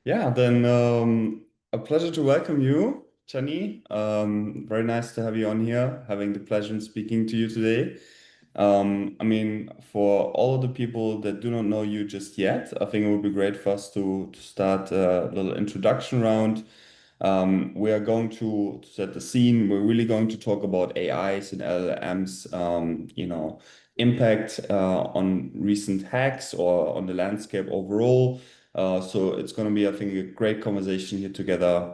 Yeah, then a pleasure to welcome you, Chani. Very nice to have you on here, having the pleasure in speaking to you today. For all of the people that do not know you just yet, I think it would be great for us to start a little introduction round. We are going to set the scene. We're really going to talk about AIs and LLMs, impact on recent hacks or on the landscape overall. So it's going to be, I think, a great conversation here together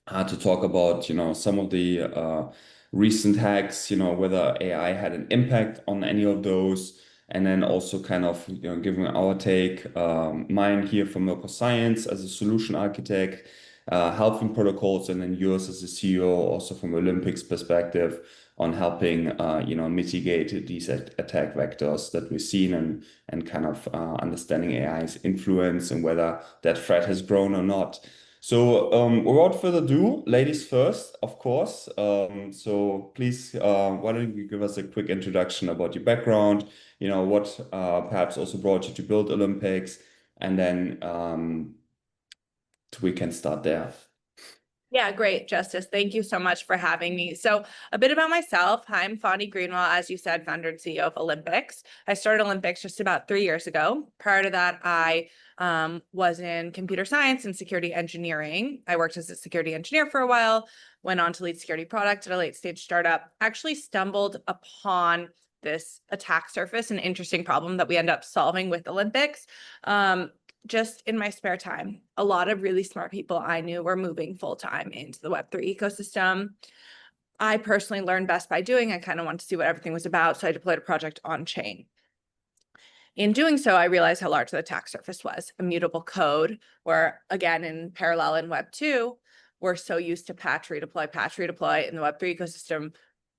to talk about, some of the recent hacks, whether AI had an impact on any of those, and then also kind of, giving our take, mine here from Merkle Science as a solution architect, helping protocols, and then yours as a CEO, also from Olympix perspective on helping, mitigate these attack vectors that we've seen and kind of understanding AI's influence and whether that threat has grown or not. So, without further ado, ladies first, of course. So please, why don't you give us a quick introduction about your background, what perhaps also brought you to build Olympix, and then we can start there. Yeah, great, Justice. Thank you so much for having me. So a bit about myself. I'm Fonnie Greenwell, as you said, founder and CEO of Olympix. I started Olympix just about 3 years ago. Prior to that, I was in computer science and security engineering. I worked as a security engineer for a while, went on to lead security product at a late stage startup, actually stumbled upon this attack surface, an interesting problem that we end up solving with Olympix. Just in my spare time, a lot of really smart people I knew were moving full-time into the Web3 ecosystem. I personally learned best by doing. I kind of wanted to see what everything was about, so I deployed a project on chain. In doing so, I realized how large the attack surface was. Immutable code, where again, in parallel in Web 2, we're so used to patch, redeploy in the Web3 ecosystem.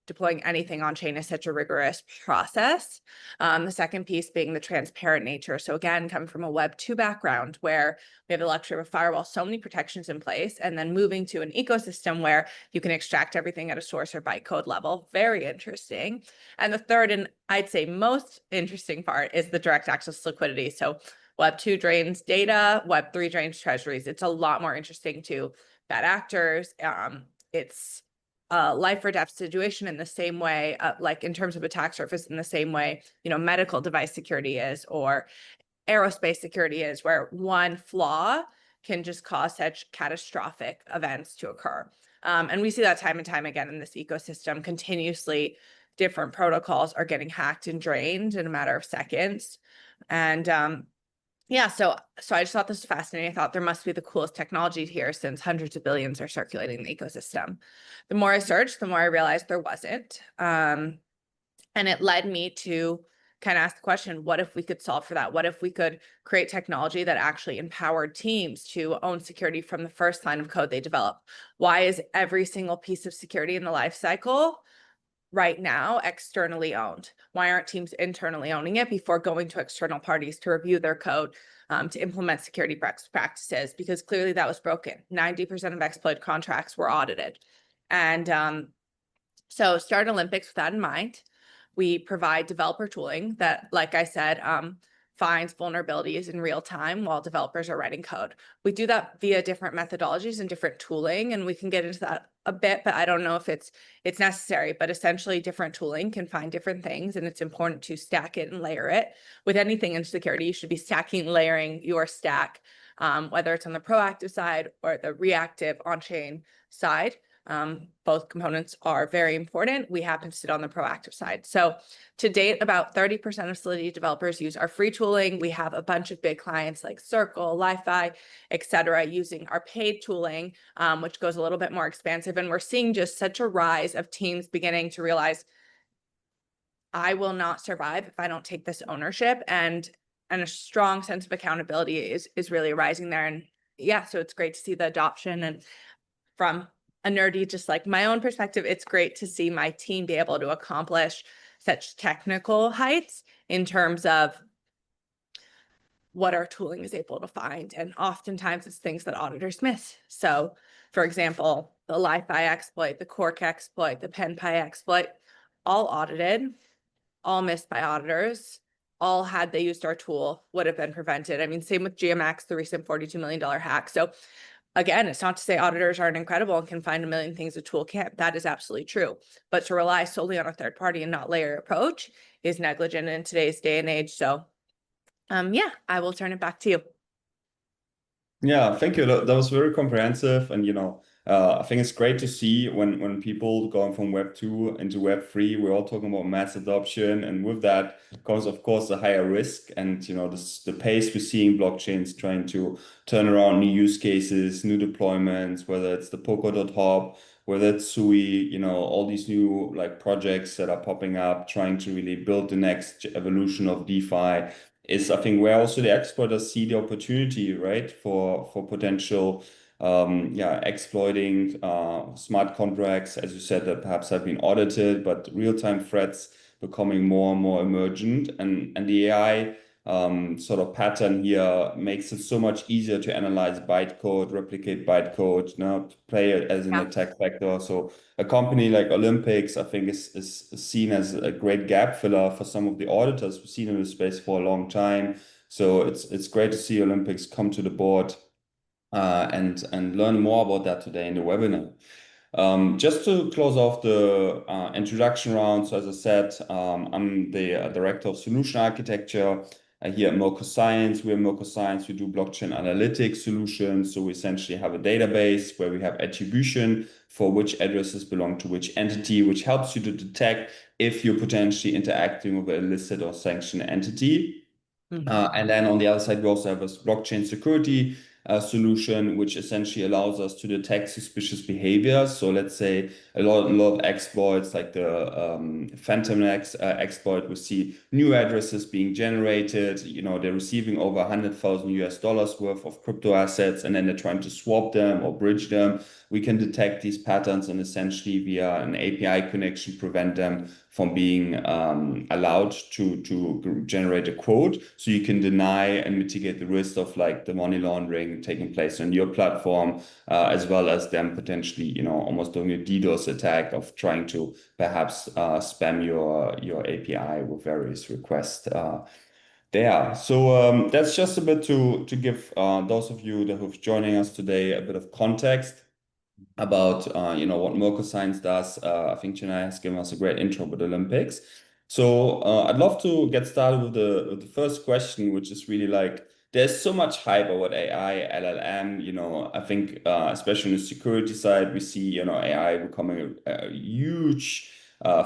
Deploying anything on chain is such a rigorous process. The second piece being the transparent nature. So again, coming from a Web 2 background where we have the luxury of a firewall, so many protections in place, and then moving to an ecosystem where you can extract everything at a source or bytecode level. Very interesting. And the third, and I'd say most interesting part, is the direct access liquidity. So Web 2 drains data, Web 3 drains treasuries. It's a lot more interesting to bad actors. It's life or death situation in the same way, like in terms of attack surface, in the same way, medical device security is, or aerospace security is, where one flaw can just cause such catastrophic events to occur. And we see that time and time again in this ecosystem. Continuously, different protocols are getting hacked and drained in a matter of seconds. And yeah, so I just thought this was fascinating. I thought there must be the coolest technology here since hundreds of billions are circulating in the ecosystem. The more I searched, the more I realized there wasn't. And it led me to kind of ask the question, what if we could solve for that? What if we could create technology that actually empowered teams to own security from the first line of code they develop? Why is every single piece of security in the life cycle right now externally owned? Why aren't teams internally owning it before going to external parties to review their code, to implement security best practices? Because clearly that was broken. 90% of exploit contracts were audited. And so start Olympix with that in mind. We provide developer tooling that, like I said, finds vulnerabilities in real time while developers are writing code. We do that via different methodologies and different tooling, and we can get into that a bit, but I don't know if it's necessary. But essentially, different tooling can find different things, and it's important to stack it and layer it. With anything in security, you should be stacking, layering your stack, whether it's on the proactive side or the reactive on-chain side. Both components are very important. We happen to sit on the proactive side. So to date, about 30% of Solidity developers use our free tooling. We have a bunch of big clients like Circle, Li-Fi, et cetera, using our paid tooling, which goes a little bit more expansive. And we're seeing just such a rise of teams beginning to realize, I will not survive if I don't take this ownership, and a strong sense of accountability is really rising there. And yeah, so it's great to see the adoption. And from a nerdy, just like my own perspective, it's great to see my team be able to accomplish such technical heights in terms of what our tooling is able to find. And oftentimes it's things that auditors miss. So for example, the Li-Fi exploit, the Cork exploit, the PenPy exploit, all audited, all missed by auditors, all had they used our tool would have been prevented. I mean, same with GMX, the recent $42 million hack. So again, it's not to say auditors aren't incredible and can find a million things a tool can't. That is absolutely true. But to rely solely on a third party and not layer approach is negligent in today's day and age. So yeah, I will turn it back to you. Yeah, thank you. That was very comprehensive, and I think it's great to see when people going from Web 2 into Web 3, we're all talking about mass adoption, and with that comes, of course, a higher risk, and the pace we're seeing blockchains trying to turn around new use cases, new deployments, whether it's the Polkadot, whether it's Sui, all these new like projects that are popping up, trying to really build the next evolution of DeFi is, I think, where also the exporters see the opportunity, right, for potential, exploiting smart contracts, as you said, that perhaps have been audited, but real-time threats becoming more and more emergent, and the AI sort of pattern here makes it so much easier to analyze bytecode, replicate bytecode, to play it as an attack vector. So a company like Olympix, I think, is seen as a great gap filler for some of the auditors who've seen in the space for a long time. So it's great to see Olympix come to the board and learn more about that today in the webinar. Just to close off the introduction round, so as I said, I'm the director of solution architecture here at Merkle Science. We're Merkle Science. We do blockchain analytics solutions. So we essentially have a database where we have attribution for which addresses belong to which entity, which helps you to detect if you're potentially interacting with an illicit or sanctioned entity. And then on the other side, we also have a blockchain security solution, which essentially allows us to detect suspicious behavior. So let's say a lot of exploits, like the Phantom exploit, we see new addresses being generated. They're receiving over 100,000 US dollars worth of crypto assets, and then they're trying to swap them or bridge them. We can detect these patterns and essentially via an API connection prevent them from being allowed to generate a quote. So you can deny and mitigate the risk of like the money laundering taking place on your platform, as well as them potentially, almost doing a DDoS attack of trying to perhaps spam your API with various requests there. So that's just a bit to give those of you that who've joining us today a bit of context about what Merkle Science does. I think Chennai has given us a great intro with Olympix. So I'd love to get started with the first question, which is really like, there's so much hype about AI, LLM. I think especially on the security side, we see AI becoming a huge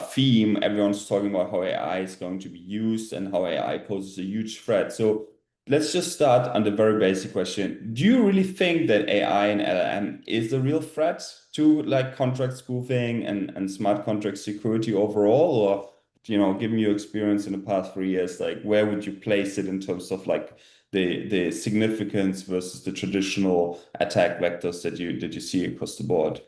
theme. Everyone's talking about how AI is going to be used and how AI poses a huge threat. So let's just start on the very basic question. Do you really think that AI and LLM is a real threat to like contract spoofing and smart contract security overall? Or, given your experience in the past 3 years, like where would you place it in terms of like the significance versus the traditional attack vectors that you see across the board?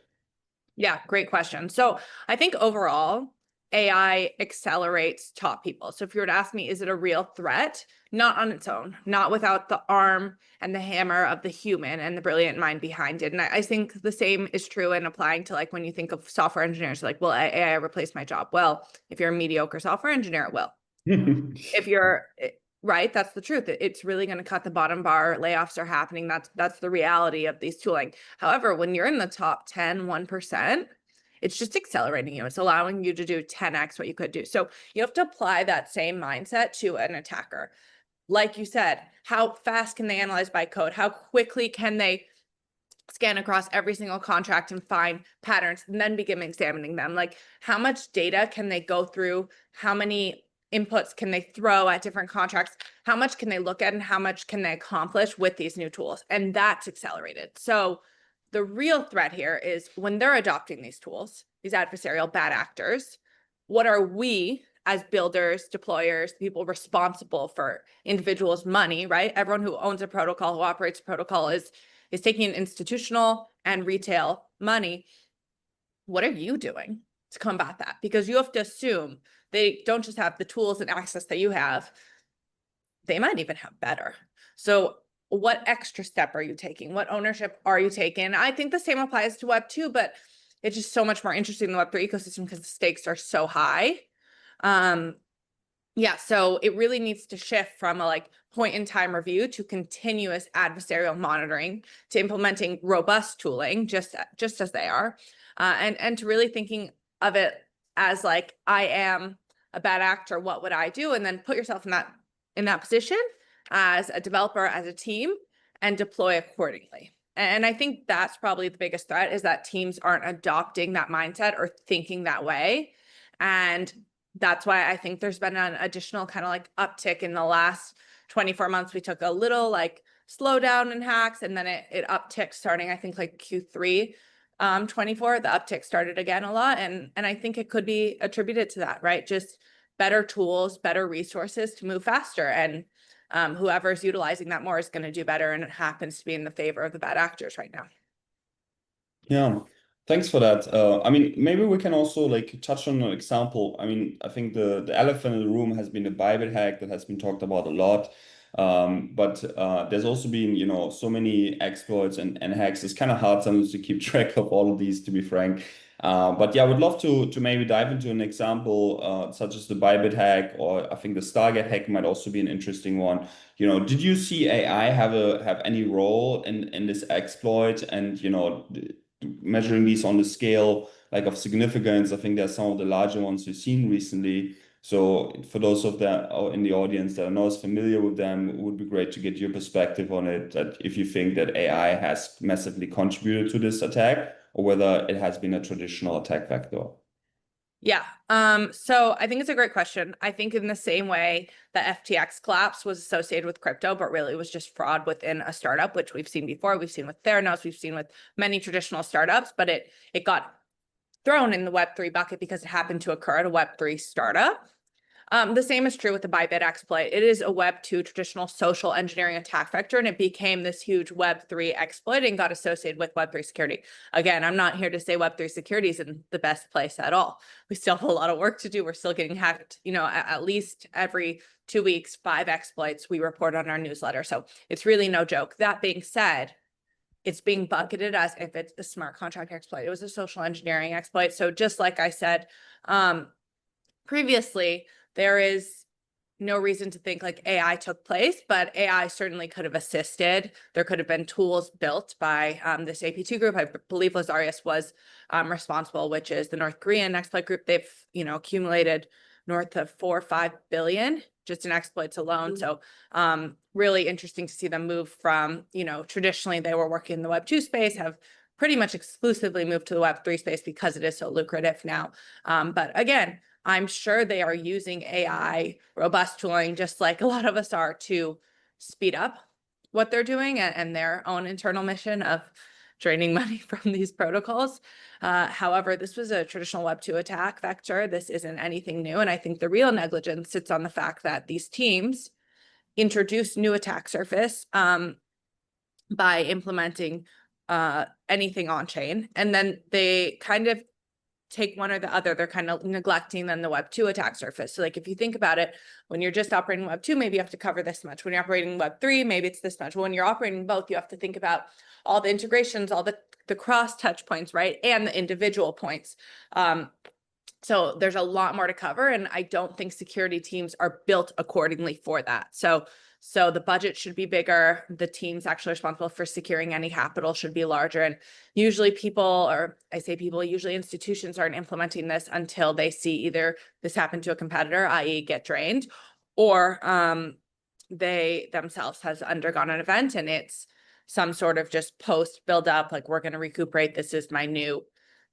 Yeah, great question. So I think overall, AI accelerates top people. So if you were to ask me, is it a real threat? Not on its own, not without the arm and the hammer of the human and the brilliant mind behind it. And I think the same is true in applying to like when you think of software engineers, like, will AI replace my job? Well, if you're a mediocre software engineer, it will. If you're right, that's the truth. It's really going to cut the bottom bar. Layoffs are happening. That's the reality of these tooling. However, when you're in the top 10, 1%, it's just accelerating you. It's allowing you to do 10x what you could do. So you have to apply that same mindset to an attacker. Like you said, how fast can they analyze bytecode? How quickly can they scan across every single contract and find patterns and then begin examining them? Like, how much data can they go through? How many inputs can they throw at different contracts? How much can they look at and how much can they accomplish with these new tools? And that's accelerated. So the real threat here is when they're adopting these tools, these adversarial bad actors, what are we as builders, deployers, people responsible for individuals' money, right? Everyone who owns a protocol, who operates a protocol is taking institutional and retail money. What are you doing to combat that? Because you have to assume they don't just have the tools and access that you have, they might even have better. So what extra step are you taking? What ownership are you taking? I think the same applies to Web 2, but it's just so much more interesting in the Web 3 ecosystem because the stakes are so high. Yeah, so it really needs to shift from a like point in time review to continuous adversarial monitoring to implementing robust tooling, just as they are, and to really thinking of it as like, I am a bad actor, what would I do? And then put yourself in that position as a developer, as a team, and deploy accordingly. And I think that's probably the biggest threat, is that teams aren't adopting that mindset or thinking that way. And that's why I think there's been an additional kind of like uptick in the last 24 months. We took a little like slowdown in hacks, and then it upticked starting, I think, like Q3 24. The uptick started again a lot. And I think it could be attributed to that, right? Just better tools, better resources to move faster. And whoever's utilizing that more is going to do better. And it happens to be in the favor of the bad actors right now. Yeah, thanks for that. I mean, maybe we can also like touch on an example. I mean, I think the elephant in the room has been the Bybit hack that has been talked about a lot. But there's also been, you know, so many exploits and hacks. It's kind of hard sometimes to keep track of all of these, to be frank. But yeah, I would love to maybe dive into an example such as the Bybit hack, or I think the Stargate hack might also be an interesting one. You know, did you see AI have any role in this exploit? And you know, measuring these on the scale like of significance, I think they're some of the larger ones we've seen recently. So for those of that in the audience that are not as familiar with them, it would be great to get your perspective on it, that if you think that AI has massively contributed to this attack, or whether it has been a traditional attack vector. Yeah. So I think it's a great question. I think in the same way the FTX collapse was associated with crypto, but really it was just fraud within a startup, which we've seen before. We've seen with Theranos, we've seen with many traditional startups, but it got thrown in the Web3 bucket because it happened to occur at a Web3 startup. The same is true with the Bybit exploit. It is a Web2 traditional social engineering attack vector, and it became this huge Web3 exploit and got associated with Web3 security. Again, I'm not here to say Web3 security is in the best place at all. We still have a lot of work to do. We're still getting hacked, you know, at least every 2 weeks, 5 exploits we report on our newsletter. So it's really no joke. That being said, it's being bucketed as if it's a smart contract exploit. It was a social engineering exploit. So just like I said previously, there is no reason to think like AI took place, but AI certainly could have assisted. There could have been tools built by this AP2 group. I believe Lazarus was responsible, which is the North Korean exploit group. They've, you know, accumulated north of 4 or 5 billion just in exploits alone. So really interesting to see them move from, you know, traditionally they were working in the Web2 space, have pretty much exclusively moved to the Web3 space because it is so lucrative now. But again, I'm sure they are using AI, robust tooling, just like a lot of us are, to speed up what they're doing and their own internal mission of draining money from these protocols. However, this was a traditional Web2 attack vector. This isn't anything new. And I think the real negligence sits on the fact that these teams introduced new attack surface by implementing anything on chain. And then they kind of take one or the other. They're kind of neglecting then the Web2 attack surface. So like if you think about it, when you're just operating Web2, maybe you have to cover this much. When you're operating Web3, maybe it's this much. When you're operating both, you have to think about all the integrations, all the cross touch points, right? And the individual points. So there's a lot more to cover. And I don't think security teams are built accordingly for that. So the budget should be bigger. The teams actually responsible for securing any capital should be larger. And usually people, or I say people, usually institutions aren't implementing this until they see either this happen to a competitor, i.e. get drained, or they themselves has undergone an event and it's some sort of just post build up, like we're going to recuperate. This is my new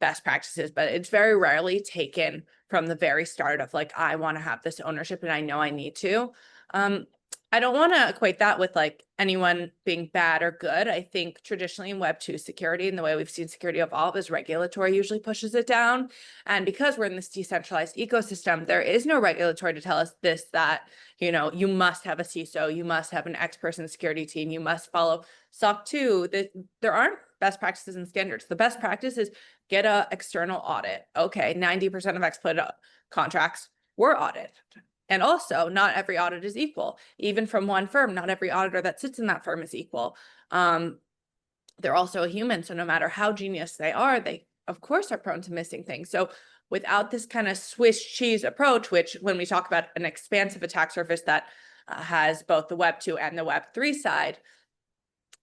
best practices, but it's very rarely taken from the very start of like, I want to have this ownership and I know I need to. I don't want to equate that with like anyone being bad or good. I think traditionally in Web2 security and the way we've seen security evolve is regulatory usually pushes it down. And because we're in this decentralized ecosystem, there is no regulatory to tell us this, that, you know, you must have a CISO, you must have an X-person security team, you must follow SOC 2. There aren't best practices and standards. The best practice is get an external audit. Okay, 90% of exploited contracts were audited. And also, not every audit is equal. Even from one firm, not every auditor that sits in that firm is equal. They're also a human, so no matter how genius they are, they, of course, are prone to missing things. So without this kind of Swiss cheese approach, which when we talk about an expansive attack surface that has both the Web 2 and the Web 3 side,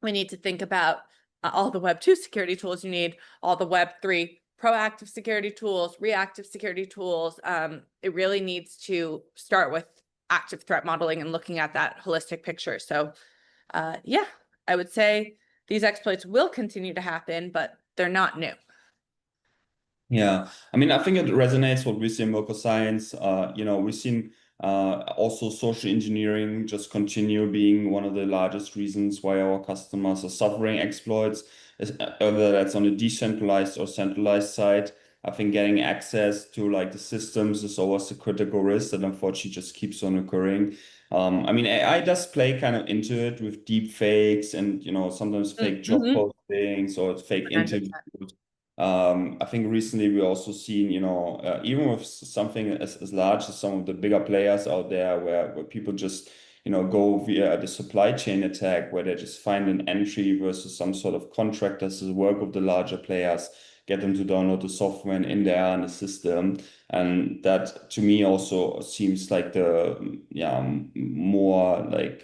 we need to think about all the Web 2 security tools you need, all the Web 3 proactive security tools, reactive security tools. It really needs to start with active threat modeling and looking at that holistic picture. So yeah, I would say these exploits will continue to happen, but they're not new. Yeah, I mean, I think it resonates what we see in Merkle Science. We've seen also social engineering just continue being one of the largest reasons why our customers are suffering exploits, whether that's on the decentralized or centralized side. I think getting access to like the systems is always a critical risk that unfortunately just keeps on occurring. I mean, AI does play kind of into it with deep fakes and, sometimes fake job postings or fake interviews. I think recently we also seen, even with something as large as some of the bigger players out there where people just, go via the supply chain attack, where they just find an entry versus some sort of contract as work with the larger players, get them to download the software and in there in the system. And that to me also seems like the, more like,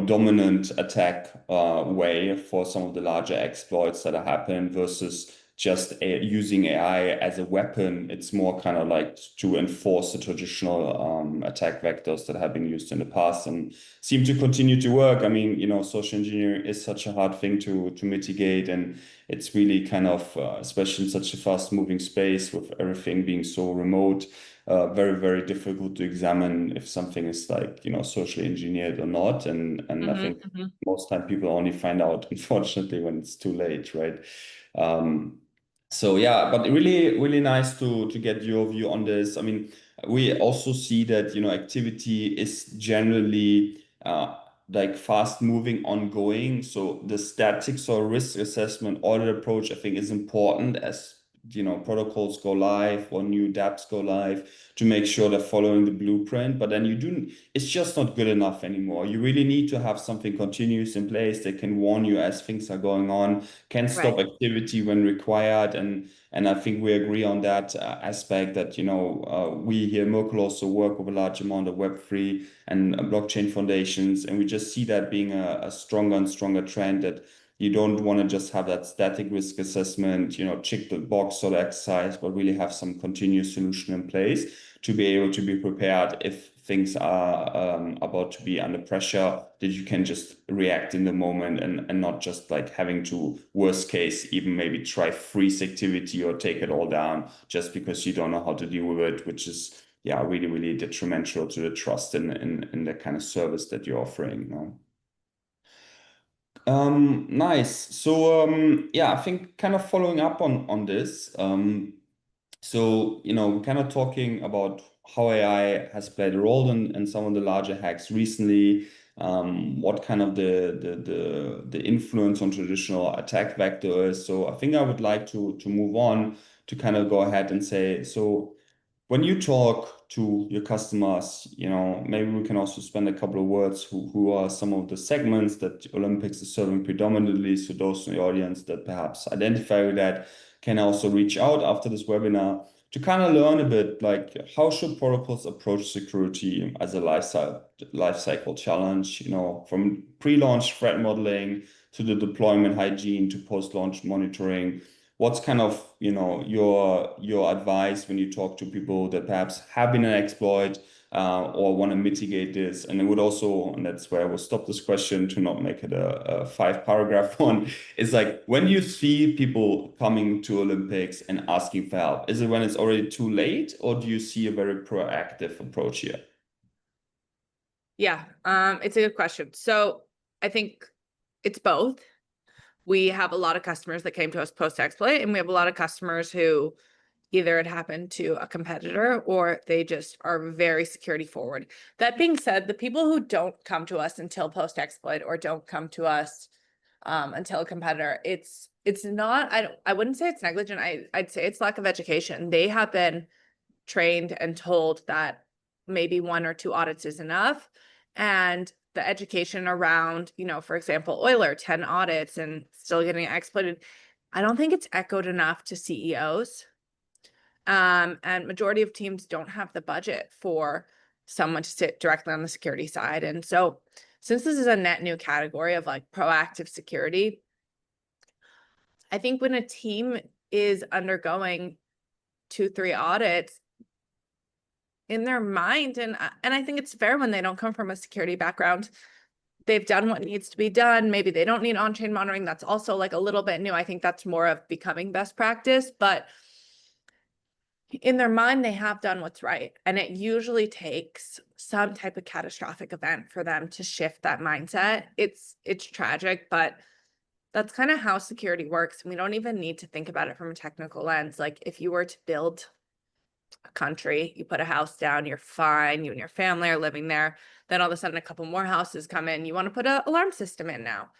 dominant attack way for some of the larger exploits that are happening versus just using AI as a weapon. It's more kind of like to enforce the traditional attack vectors that have been used in the past and seem to continue to work. I mean, social engineering is such a hard thing to mitigate, and it's really kind of, especially in such a fast-moving space with everything being so remote, very, very difficult to examine if something is like, socially engineered or not. And I think most time people only find out, unfortunately, when it's too late, right? So yeah, but really, really nice to get your view on this. I mean, we also see that, activity is generally like fast moving, ongoing. So the statics or risk assessment audit approach, I think, is important as protocols go live or new dApps go live to make sure they're following the blueprint. But then it's just not good enough anymore. You really need to have something continuous in place that can warn you as things are going on, can stop activity when required. And I think we agree on that aspect that, we here at Merkle also work with a large amount of Web3 and blockchain foundations. And we just see that being a stronger and stronger trend, that you don't want to just have that static risk assessment, check the box sort of exercise, but really have some continuous solution in place to be able to be prepared if things are about to be under pressure, that you can just react in the moment and not just like having to, worst case, even maybe try freeze activity or take it all down just because you don't know how to deal with it, which is, really, really detrimental to the trust in the kind of service that you're offering. Nice. So I think kind of following up on this. So we're kind of talking about how AI has played a role in some of the larger hacks recently. What kind of the influence on traditional attack vectors. So I think I would like to move on to kind of go ahead and say, so when you talk to your customers, maybe we can also spend a couple of words who are some of the segments that Olympix is serving predominantly. So those in the audience that perhaps identify with that can also reach out after this webinar to kind of learn a bit like how should protocols approach security as a life cycle challenge, from pre-launch threat modeling to the deployment hygiene to post-launch monitoring. What's kind of, your advice when you talk to people that perhaps have been an exploit or want to mitigate this? And it would also, and that's where I will stop this question to not make it a 5-paragraph one, is like, when you see people coming to Olympix and asking for help, is it when it's already too late, or do you see a very proactive approach here? Yeah, it's a good question. So I think it's both. We have a lot of customers that came to us post-exploit, and we have a lot of customers who either it happened to a competitor or they just are very security forward. That being said, the people who don't come to us until post-exploit or don't come to us until a competitor, it's not, I wouldn't say it's negligent. I'd say it's lack of education. They have been trained and told that maybe 1 or 2 audits is enough. And the education around, for example, Euler, 10 audits and still getting exploited, I don't think it's echoed enough to CEOs. And majority of teams don't have the budget for someone to sit directly on the security side. And so since this is a net new category of like proactive security, I think when a team is undergoing 2, 3 audits in their mind, and I think it's fair when they don't come from a security background, they've done what needs to be done. Maybe they don't need on-chain monitoring. That's also like a little bit new. I think that's more of becoming best practice, but in their mind, they have done what's right. And it usually takes some type of catastrophic event for them to shift that mindset. It's tragic, but that's kind of how security works. We don't even need to think about it from a technical lens. Like if you were to build a country, you put a house down, you're fine, you and your family are living there. Then all of a sudden a couple more houses come in, you want to put an alarm system in now,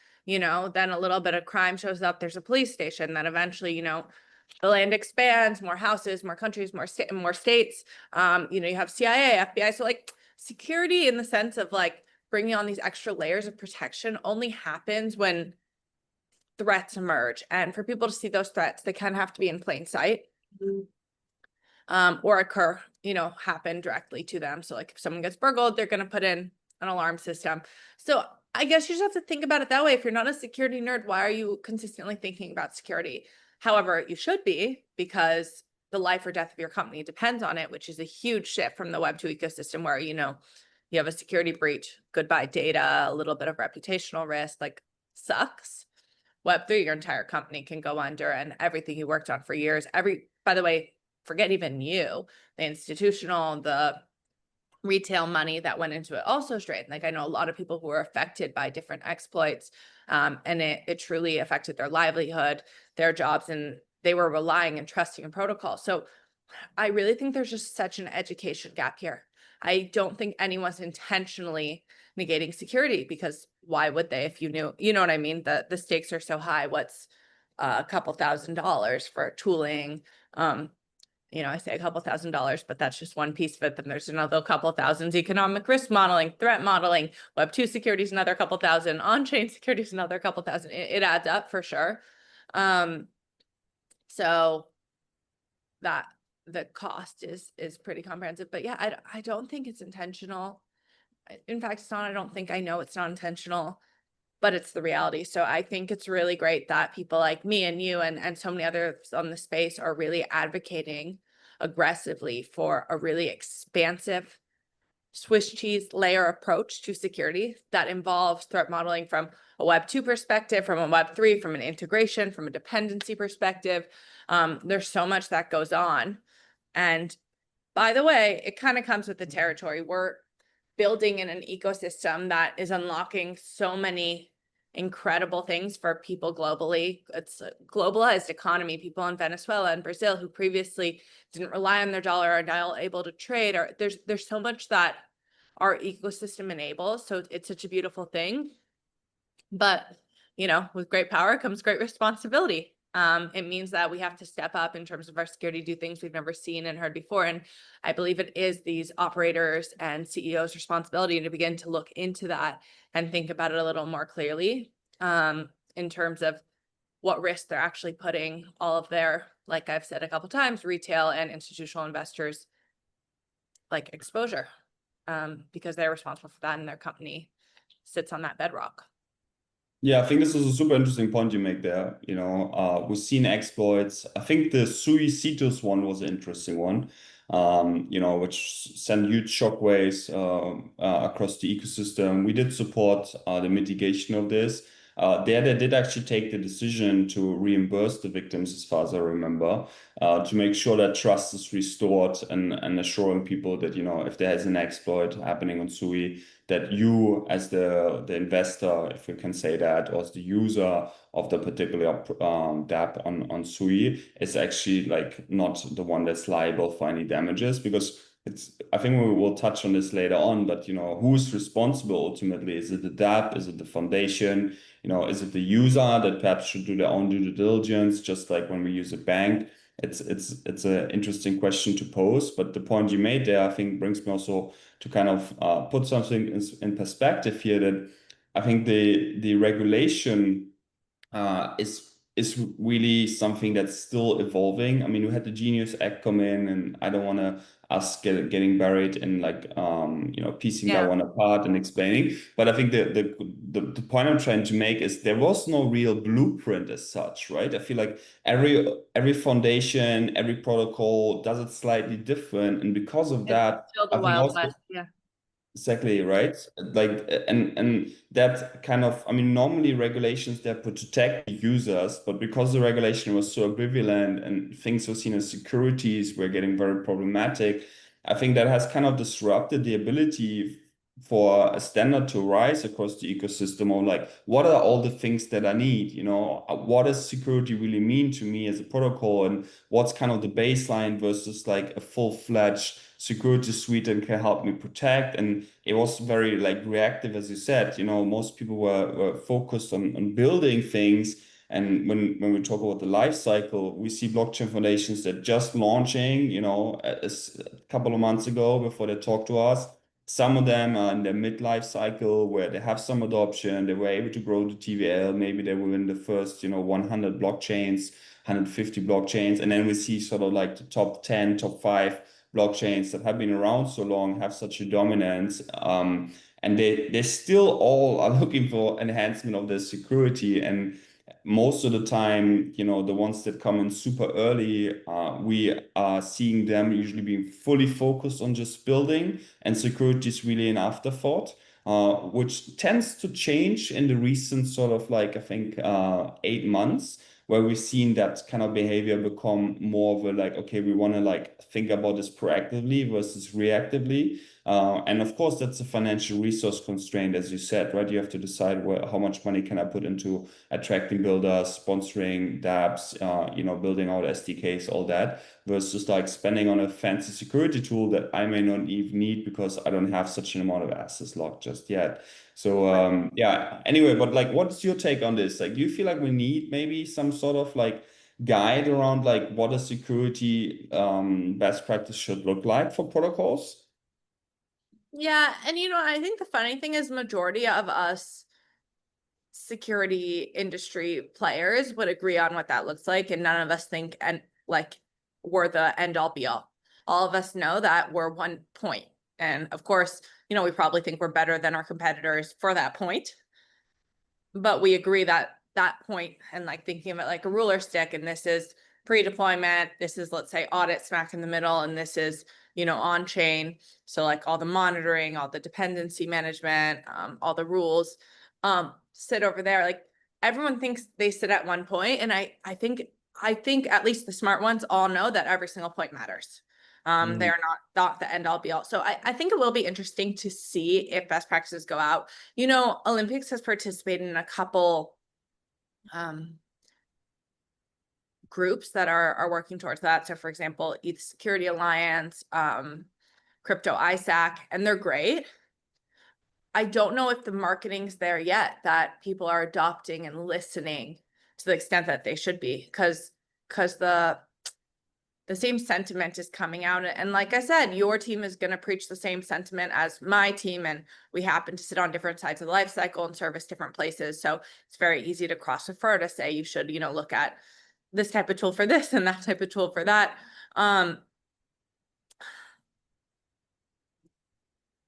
then a little bit of crime shows up, there's a police station, then eventually, the land expands, more houses, more countries, more states, you have CIA, FBI. So like security in the sense of like bringing on these extra layers of protection only happens when threats emerge. And for people to see those threats, they kind of have to be in plain sight. Or occur, happen directly to them. So like if someone gets burgled, they're going to put in an alarm system. So I guess you just have to think about it that way. If you're not a security nerd, why are you consistently thinking about security? However, you should be, because the life or death of your company depends on it, which is a huge shift from the Web2 ecosystem where, you have a security breach, goodbye data, a little bit of reputational risk, like sucks. Web3, your entire company can go under and everything you worked on for years. By the way, forget even the institutional, the retail money that went into it also straight. Like I know a lot of people who were affected by different exploits, and it truly affected their livelihood, their jobs, and they were relying and trusting in protocol. So I really think there's just such an education gap here. I don't think anyone's intentionally negating security, because why would they if you knew, you know what I mean? The stakes are so high. What's a couple $1,000s for tooling? I say a couple $1,000s, but that's just one piece of it. Then there's another couple thousands, economic risk modeling, threat modeling, Web2 security is another couple thousand, on-chain security is another couple thousand. It adds up for sure. So that the cost is pretty comprehensive, but yeah, I don't think it's intentional. In fact, it's not. I know it's not intentional, but it's the reality. So I think it's really great that people like me and you and so many others on the space are really advocating aggressively for a really expansive Swiss cheese layer approach to security that involves threat modeling from a Web2 perspective, from a Web3, from an integration, from a dependency perspective. There's so much that goes on. And by the way, it kind of comes with the territory. We're building in an ecosystem that is unlocking so many incredible things for people globally. It's a globalized economy. People in Venezuela and Brazil who previously didn't rely on their dollar are now able to trade, or there's so much that our ecosystem enables. So it's such a beautiful thing. But with great power comes great responsibility. It means that we have to step up in terms of our security, do things we've never seen and heard before. And I believe it is these operators and CEOs' responsibility to begin to look into that and think about it a little more clearly, in terms of what risk they're actually putting all of their, like I've said a couple times, retail and institutional investors like exposure, because they're responsible for that and their company sits on that bedrock. Yeah, I think this is a super interesting point you make there. We've seen exploits. I think the Sui Cetus one was an interesting one, which sent huge shockwaves across the ecosystem. We did support the mitigation of this. They did actually take the decision to reimburse the victims, as far as I remember, to make sure that trust is restored and assuring people that, if there is an exploit happening on Sui, that you as the investor, if you can say that, or as the user of the particular dApp on Sui is actually like not the one that's liable for any damages, because I think we will touch on this later on, but who's responsible ultimately? Is it the dApp? Is it the foundation? Is it the user that perhaps should do their own due diligence, just like when we use a bank? It's an interesting question to pose, but the point you made there, I think, brings me also to kind of put something in perspective here, that I think the regulation is is really something that's still evolving. I mean, we had the Genius Act come in, and I don't want to us getting buried in like piecing that Yeah. one apart and explaining. But I think the point I'm trying to make is there was no real blueprint as such, right? I feel like every foundation, every protocol does it slightly different, and because of It's that, still the I think Wild also West. Yeah. exactly, right? Like, and that kind of, I mean, normally regulations they're to protect the users, but because the regulation was so ambivalent and things were seen as securities were getting very problematic, I think that has kind of disrupted the ability for a standard to rise across the ecosystem of like, what are all the things that I need? You know, what does security really mean to me as a protocol, and what's kind of the baseline versus like a full-fledged security suite that can help me protect. And it was very like reactive, as you said. You know, most people were focused on building things. And when we talk about the life cycle, we see blockchain foundations that just launching, you know, a couple of months ago before they talk to us. Some of them are in their midlife cycle where they have some adoption, they were able to grow the TVL, maybe they were in the first, 100 blockchains, 150 blockchains, and then we see sort of like the top 10, top 5 blockchains that have been around so long have such a dominance, and they still all are looking for enhancement of their security. And most of the time, the ones that come in super early, we are seeing them usually being fully focused on just building, and security is really an afterthought. Which tends to change in the recent sort of like, I think, 8 months, where we've seen that kind of behavior become more of a like, okay, we want to like think about this proactively versus reactively. And of course, that's a financial resource constraint, as you said, right? You have to decide how much money can I put into attracting builders, sponsoring dApps, building out SDKs, all that, versus like spending on a fancy security tool that I may not even need because I don't have such an amount of assets locked just yet. So yeah, anyway, but like, what's your take on this? Like, do you feel like we need maybe some sort of like guide around like what a security best practice should look like for protocols? Yeah, and I think the funny thing is majority of us security industry players would agree on what that looks like, and none of us think and like we're the end all be all. All of us know that we're one point. And of course, we probably think we're better than our competitors for that point. But we agree that that point, and like thinking of it like a ruler stick, and this is pre-deployment, this is, let's say, audit smack in the middle, and this is on chain. So like all the monitoring, all the dependency management, all the rules sit over there. Like everyone thinks they sit at one point, and I think at least the smart ones all know that every single point matters. They are not the end all be all. So I think it will be interesting to see if best practices go out. Olympix has participated in a couple groups that are working towards that. So for example, ETH Security Alliance, Crypto ISAC, and they're great. I don't know if the marketing's there yet, that people are adopting and listening to the extent that they should be, because the same sentiment is coming out. And like I said, your team is going to preach the same sentiment as my team. And we happen to sit on different sides of the life cycle and service different places. So it's very easy to cross refer to say you should, look at this type of tool for this and that type of tool for that.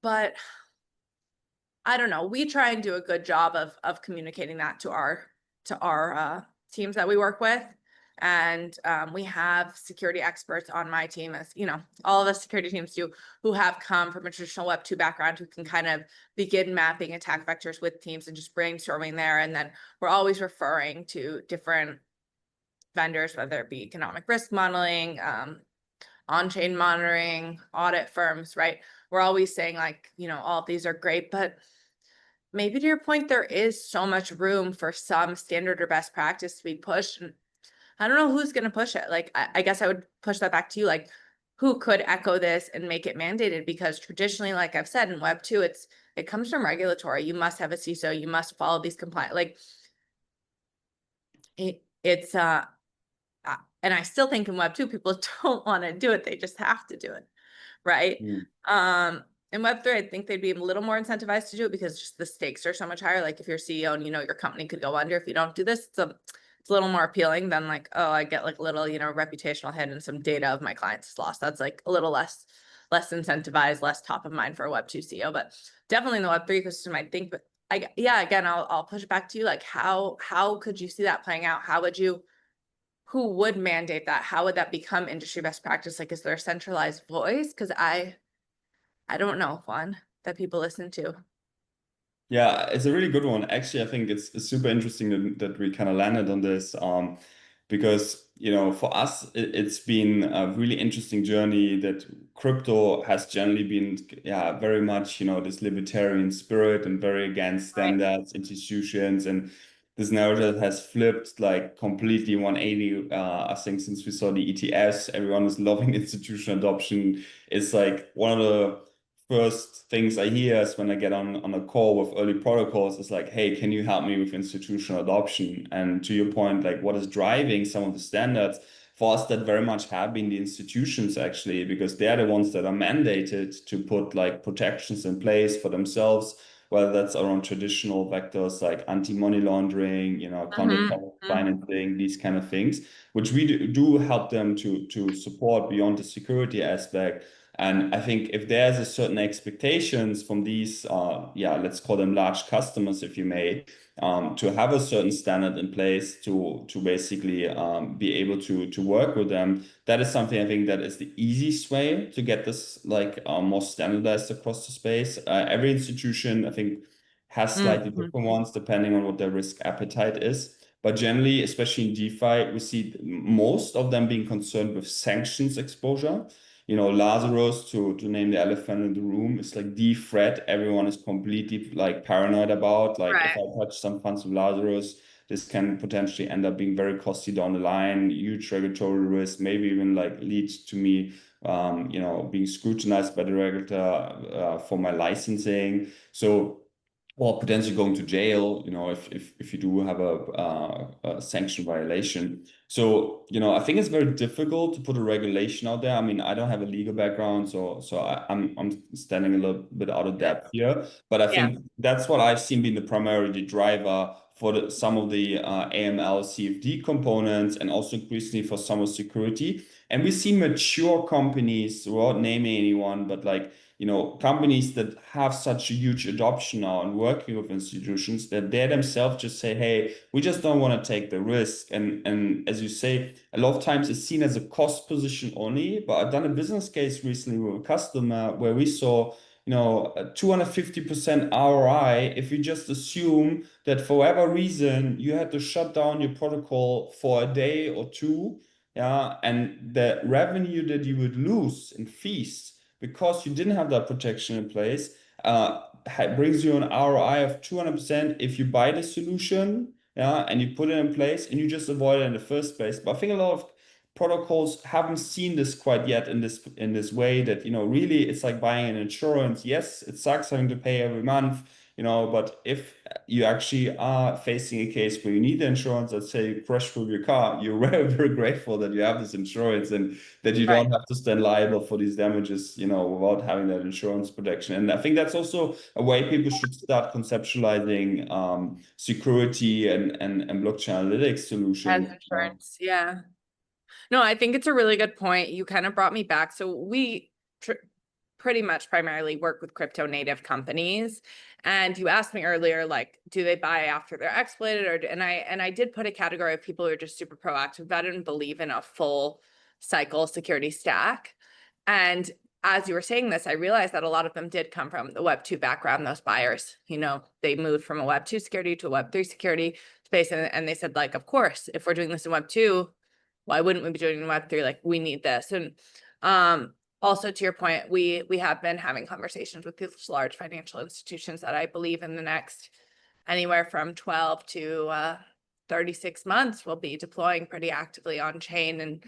But I don't know. We try and do a good job of communicating that to our teams that we work with. And we have security experts on my team, as all of the security teams do, who have come from a traditional Web 2 background, who can kind of begin mapping attack vectors with teams and just brainstorming there. And then we're always referring to different vendors, whether it be economic risk modeling, on-chain monitoring, audit firms, right? We're always saying like, all of these are great, but maybe to your point, there is so much room for some standard or best practice to be pushed. And I don't know who's going to push it. Like, I guess I would push that back to you. Like, who could echo this and make it mandated? Because traditionally, like I've said, in Web 2, it comes from regulatory. You must have a CISO. You must follow these compliant. Like, it's and I still think in Web 2, people don't want to do it. They just have to do it, right? In Web 3, I think they'd be a little more incentivized to do it because just the stakes are so much higher. Like if you're CEO and your company could go under if you don't do this, it's a little more appealing than like, oh, I get like a little, reputational hit and some data of my clients is lost. That's like a little less incentivized, less top of mind for a Web2 CEO, but definitely in the Web3 ecosystem, I think. But again, I'll push it back to you. Like, how could you see that playing out? Who would mandate that? How would that become industry best practice? Like, is there a centralized voice? Because I don't know one that people listen to. Yeah, it's a really good one. Actually, I think it's super interesting that we kind of landed on this, because for us it's been a really interesting journey that crypto has generally been, yeah, very much this libertarian spirit and very against Right. standards, institutions, and this narrative has flipped like completely 180. I think since we saw the ETFs, everyone is loving institutional adoption. It's like one of the first things I hear is when I get on a call with early protocols is like, hey, can you help me with institutional adoption? And to your point, like what is driving some of the standards for us that very much have been the institutions actually, because they're the ones that are mandated to put like protections in place for themselves, whether that's around traditional vectors like anti-money laundering, counterparty financing, these kind of things, which we do help them to support beyond the security aspect. And I think if there's a certain expectations from these, let's call them large customers, if you may, to have a certain standard in place to basically be able to work with them, that is something I think that is the easiest way to get this like more standardized across the space. Every institution, I think, has slightly different ones depending on what their risk appetite is. But generally, especially in DeFi, we see most of them being concerned with sanctions exposure. Lazarus, to name the elephant in the room, is like the threat everyone is completely like paranoid about. Like if Right. I touch some funds with Lazarus, this can potentially end up being very costly down the line, huge regulatory risk, maybe even like lead to me, being scrutinized by the regulator for my licensing. So, or potentially going to jail, if you do have a sanction violation. So, I think it's very difficult to put a regulation out there. I mean, I don't have a legal background, so I'm standing a little bit out of depth here. But I Yeah. think that's what I've seen being the primary driver for some of the AML CFD components, and also increasingly for some of security. And we see mature companies, without naming anyone, but like companies that have such a huge adoption now and working with institutions, that they themselves just say, hey, we just don't want to take the risk. And as you say, a lot of times it's seen as a cost position only. But I've done a business case recently with a customer where we saw a 250% ROI if you just assume that for whatever reason you had to shut down your protocol for a day or two, yeah, and the revenue that you would lose in fees because you didn't have that protection in place, brings you an ROI of 200% if you buy the solution, yeah, and you put it in place and you just avoid it in the first place. But I think a lot of protocols haven't seen this quite yet in this way that, really it's like buying an insurance. Yes, it sucks having to pay every month, but if you actually are facing a case where you need the insurance, let's say you crash through your car, you're very, very grateful that you have this insurance and that you Right. don't have to stand liable for these damages, without having that insurance protection. And I think that's also a way people should start conceptualizing security and blockchain analytics As solutions. insurance. Yeah. No, I think it's a really good point. You kind of brought me back. So we pretty much primarily work with crypto native companies. And you asked me earlier, like, do they buy after they're exploited? And I did put a category of people who are just super proactive that didn't believe in a full cycle security stack. And as you were saying this, I realized that a lot of them did come from the Web2 background, those buyers. They moved from a Web2 security to a Web3 security space. And they said, like, of course, if we're doing this in Web2, why wouldn't we be doing in Web3? Like, we need this. And also to your point, we have been having conversations with these large financial institutions that I believe in the next anywhere from 12 to 36 months will be deploying pretty actively on chain. And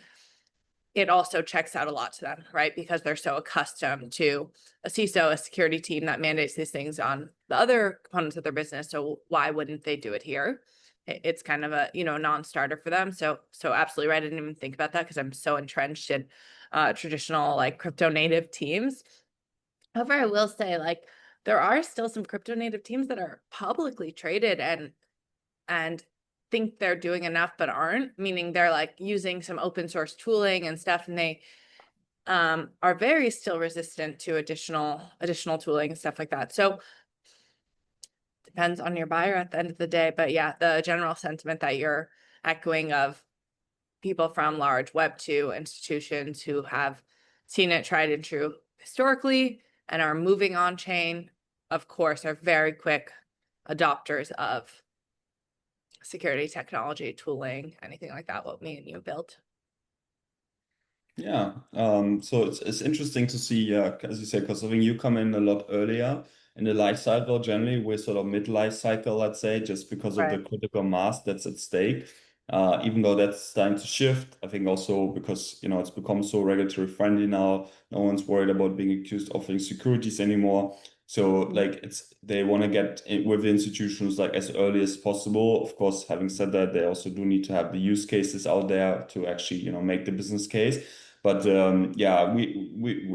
it also checks out a lot to them, right? Because they're so accustomed to a CISO, a security team that mandates these things on the other components of their business. So why wouldn't they do it here? It's kind of a, non-starter for them. So absolutely right. I didn't even think about that because I'm so entrenched in traditional like crypto native teams. However, I will say, like, there are still some crypto native teams that are publicly traded and think they're doing enough but aren't, meaning they're like using some open source tooling and stuff, and they are very still resistant to additional tooling and stuff like that. So depends on your buyer at the end of the day. But yeah, the general sentiment that you're echoing of people from large Web2 institutions who have seen it tried and true historically and are moving on chain, of course, are very quick adopters of security technology, tooling, anything like that, what me and you built. Yeah, so it's interesting to see, as you said, because I think you come in a lot earlier in the life cycle. Generally, we're sort of mid-life cycle, let's say, just because of the Right. critical mass that's at stake. Even though that's starting to shift, I think also because it's become so regulatory friendly now, no one's worried about being accused of insecurities anymore. So like they want to get with the institutions like as early as possible. Of course, having said that, they also do need to have the use cases out there to actually make the business case. But yeah,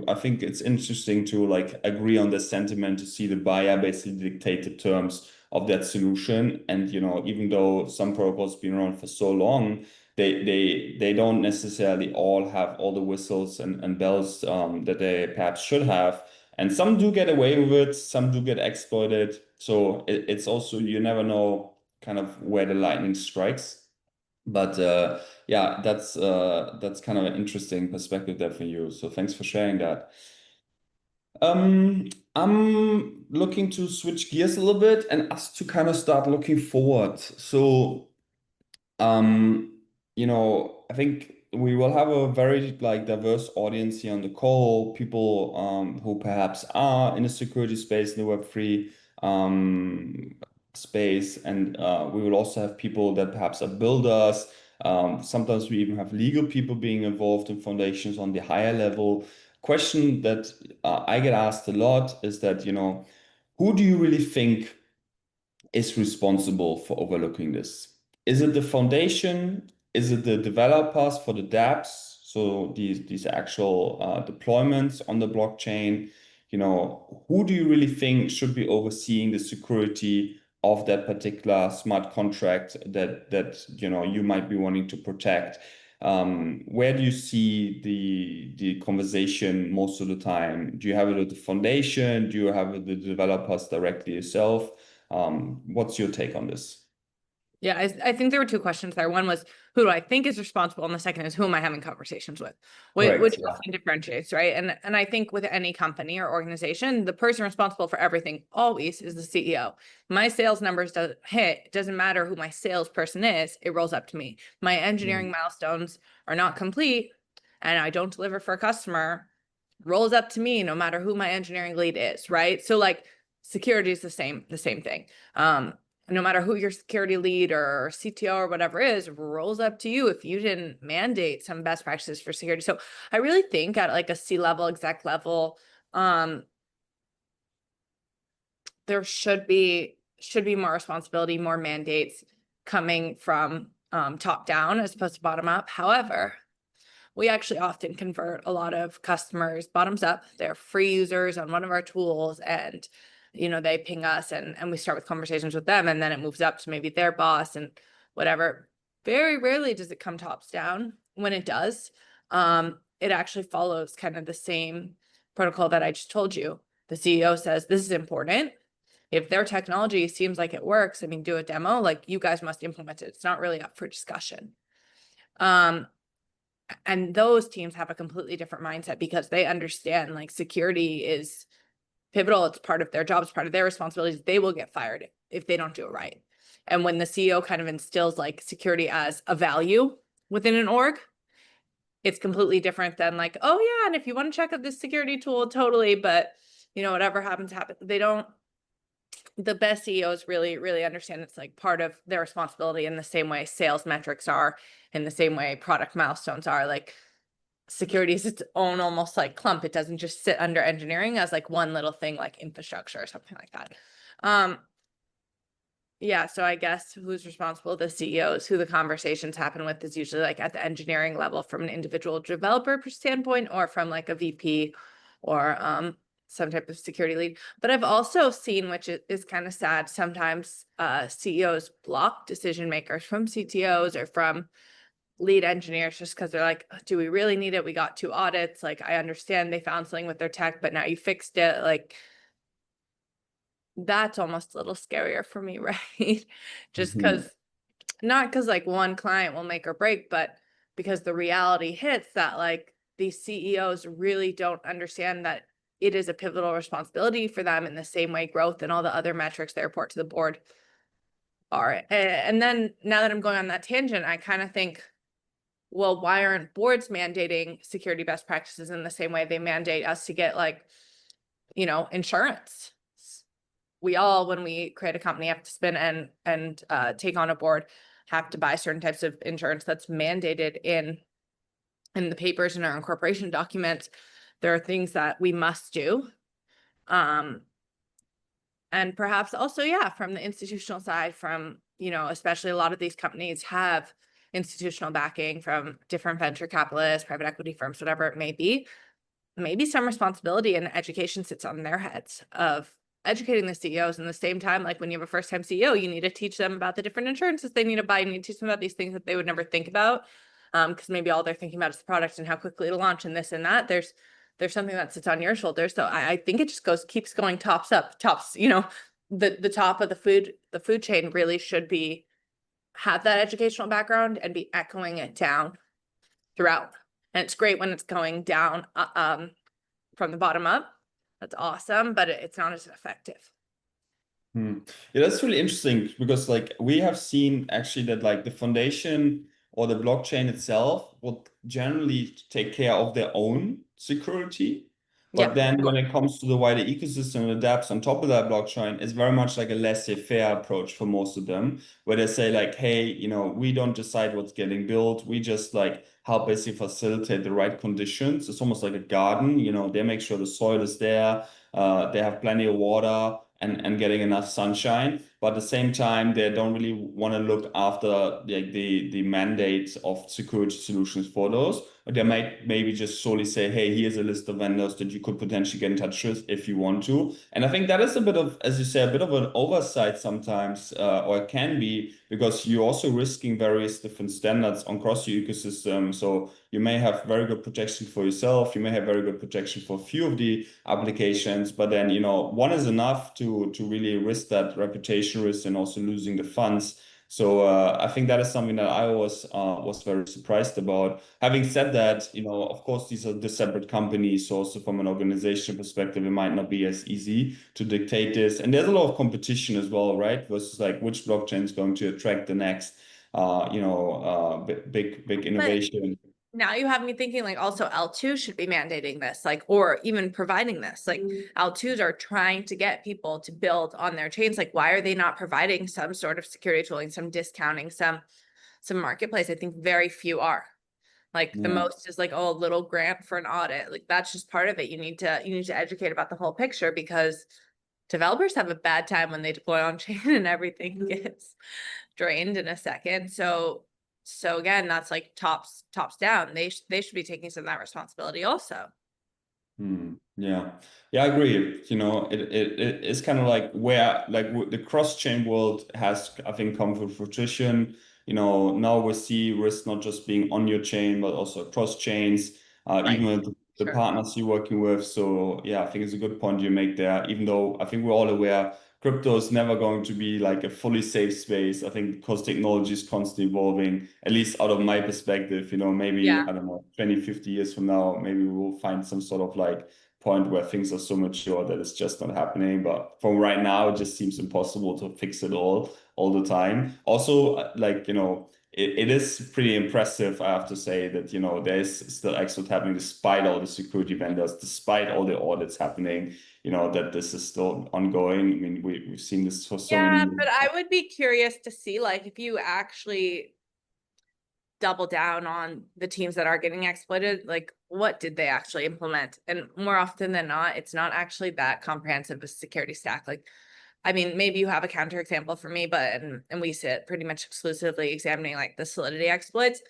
I think it's interesting to like agree on the sentiment to see the buyer basically dictate the terms of that solution. And even though some protocols been around for so long, they don't necessarily all have all the whistles and bells that they perhaps should have. And some do get away with it, some do get exploited. So it's also, you never know kind of where the lightning strikes. But yeah, that's kind of an interesting perspective there for you. So thanks for sharing that. I'm looking to switch gears a little bit and us to kind of start looking forward. So I think we will have a very like diverse audience here on the call, people who perhaps are in the security space, in the Web3 space, and we will also have people that perhaps are builders. Sometimes we even have legal people being involved in foundations on the higher level. Question that I get asked a lot is that, who do you really think is responsible for overlooking this? Is it the foundation? Is it the developers for the dApps? So these actual deployments on the blockchain, who do you really think should be overseeing the security of that particular smart contract that you might be wanting to protect? Where do you see the conversation most of the time? Do you have it at the foundation? Do you have it with the developers directly yourself? What's your take on this? Yeah, I think there were two questions there. One was, who do I think is responsible? And the second is, who am I having conversations with? Correct. Which often differentiates, right? And I think with any company or organization, the person responsible for everything always is the CEO. My sales numbers don't hit, it doesn't matter who my salesperson is, it rolls up to me. My engineering milestones are not complete and I don't deliver for a customer, rolls up to me no matter who my engineering lead is, right? So like security is the same thing. No matter who your security lead or CTO or whatever is, rolls up to you if you didn't mandate some best practices for security. So I really think at like a C-level, exec level, there should be more responsibility, more mandates coming from top down as opposed to bottom up. However, we actually often convert a lot of customers bottoms up. They're free users on one of our tools, and they ping us and we start with conversations with them, and then it moves up to maybe their boss and whatever. Very rarely does it come tops down. When it does, it actually follows kind of the same protocol that I just told you. The CEO says, this is important. If their technology seems like it works, I mean, do a demo, like you guys must implement it. It's not really up for discussion. And those teams have a completely different mindset because they understand like security is pivotal. It's part of their job, it's part of their responsibilities. They will get fired if they don't do it right. And when the CEO kind of instills like security as a value within an org, it's completely different than like, oh yeah, and if you want to check out this security tool, totally, but whatever happens. They don't. The best CEOs really understand it's like part of their responsibility in the same way sales metrics are, in the same way product milestones are. Like security is its own almost like clump. It doesn't just sit under engineering as like one little thing like infrastructure or something like that. Yeah, so I guess who's responsible? The CEOs. Who the conversations happen with is usually like at the engineering level from an individual developer standpoint, or from like a VP or some type of security lead. But I've also seen, which is kind of sad, sometimes CEOs block decision makers from CTOs or from lead engineers just because they're like, do we really need it? We got 2 audits. Like, I understand they found something with their tech, but now you fixed it. Like, that's almost a little scarier for me, right? Just because, not because like one client will make or break, but because the reality hits that like these CEOs really don't understand that it is a pivotal responsibility for them in the same way growth and all the other metrics they report to the board are. And then now that I'm going on that tangent, I kind of think, well, why aren't boards mandating security best practices in the same way they mandate us to get like, you know, insurance? We all, when we create a company, have to spin and take on a board, have to buy certain types of insurance that's mandated in the papers in our incorporation documents. There are things that we must do. And perhaps also, yeah, from the institutional side, from, you know, especially a lot of these companies have institutional backing from different venture capitalists, private equity firms, whatever it may be. Maybe some responsibility and education sits on their heads of educating the CEOs. And the same time, like when you have a first-time CEO, you need to teach them about the different insurances they need to buy. You need to teach them about these things that they would never think about, because maybe all they're thinking about is the product and how quickly it'll launch and this and that. There's something that sits on your shoulders. So I think it just keeps going tops up, tops, you know, the top of the food chain really should be, have that educational background and be echoing it down throughout. And it's great when it's going down from the bottom up. That's awesome, but it's not as effective. Yeah, that's really interesting because like we have seen actually that like the foundation or the blockchain itself will generally take care of their own security. But Yeah. then when it comes to the wider ecosystem and adapts on top of that blockchain, it's very much like a laissez-faire approach for most of them, where they say like, hey, you know, we don't decide what's getting built. We just like help basically facilitate the right conditions. It's almost like a garden, you know, they make sure the soil is there, they have plenty of water and getting enough sunshine. But at the same time, they don't really want to look after like the mandate of security solutions for those. But they might maybe just solely say, hey, here's a list of vendors that you could potentially get in touch with if you want to. And I think that is a bit of, as you say, a bit of an oversight sometimes, or it can be, because you're also risking various different standards across your ecosystem. So you may have very good protection for yourself. You may have very good protection for a few of the applications, but then, you know, one is enough to really risk that reputation risk and also losing the funds. So I think that is something that I was very surprised about. Having said that, you know, of course, these are the separate companies. So also from an organization perspective, it might not be as easy to dictate this. And there's a lot of competition as well, right? Versus like which blockchain is going to attract the next, big innovation. Now you have me thinking like also L2 should be mandating this, like, or even providing this. Like L2s are trying to get people to build on their chains. Like, why are they not providing some sort of security tooling, some discounting, some marketplace? I think very few are. Like the most is like, oh, a little grant for an audit. Like that's just part of it. You need to educate about the whole picture, because developers have a bad time when they deploy on chain and everything gets drained in a second. So again, that's like tops down. They should be taking some of that responsibility also. Yeah, I agree. You know, it's kind of like where like the cross-chain world has, I think, come to fruition. You know, now we see risk not just being on your chain, but also across chains, Right. even with the Sure. partners you're working with. So yeah, I think it's a good point you make there. Even though I think we're all aware crypto is never going to be like a fully safe space. I think because technology is constantly evolving, at least out of my perspective, you know, maybe, Yeah. I don't know, 20, 50 years from now, maybe we'll find some sort of like point where things are so mature that it's just not happening. But from right now, it just seems impossible to fix it all the time. Also, like, you know, it is pretty impressive, I have to say, that, you know, there's still export happening despite all the security vendors, despite all the audits happening, you know, that this is still ongoing. I mean, we've seen this for so many Yeah, years. but I would be curious to see like if you actually double down on the teams that are getting exploited, like what did they actually implement? And more often than not, it's not actually that comprehensive a security stack. Like, I mean, maybe you have a counterexample for me, but and we sit pretty much exclusively examining like the Solidity exploits.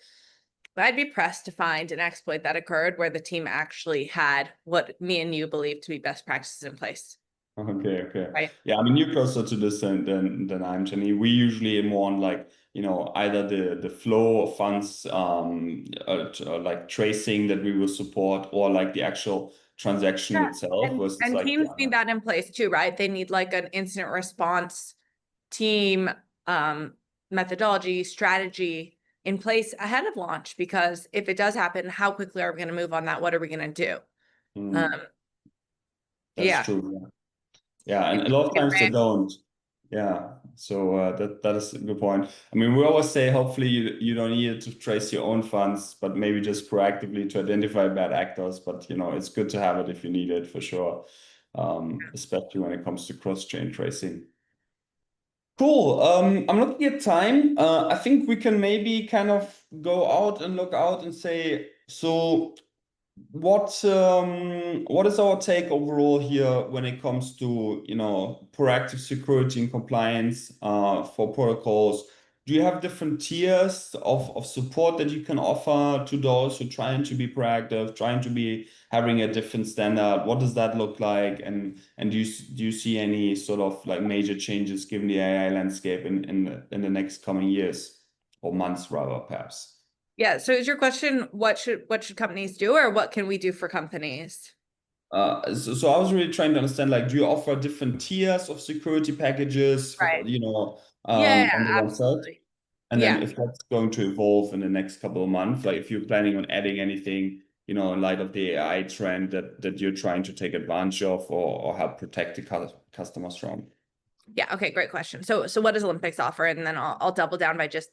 I'd be pressed to find an exploit that occurred where the team actually had what me and you believe to be best practices in place. Okay. Right. Yeah, I mean, you're closer to this than I'm, Jenny. We usually are more on like, either the flow of funds, like tracing that we will support, or like the actual transaction Yeah. itself And versus and like the teams need other. that in place too, right? They need like an incident response team, methodology, strategy in place ahead of launch, because if it does happen, how quickly are we going to move on that? What are we going to do? Mm, Um, that's yeah. true. Yeah, and It a needs lot to of get times they ran. don't. Yeah, so that is a good point. I mean, we always say hopefully you don't need to trace your own funds, but maybe just proactively to identify bad actors. But it's good to have it if you need it for sure, especially when it comes to cross-chain tracing. Cool. I'm looking at time. I think we can maybe kind of go out and look out and say, so what is our take overall here when it comes to proactive security and compliance for protocols? Do you have different tiers of support that you can offer to those who trying to be proactive, trying to be having a different standard? What does that look like? And do you see any sort of like major changes given the AI landscape in the next coming years or months rather, perhaps? Yeah. So is your question, what should companies do, or what can we do for companies? So I was really trying to understand, like, do you offer different tiers of security packages, Right. Yeah, on the one side? absolutely. And Yeah. then if that's going to evolve in the next couple of months, like if you're planning on adding anything, in light of the AI trend that you're trying to take advantage of or help protect the customers from. Yeah. Okay. Great question. So what does Olympix offer? And then I'll double down by just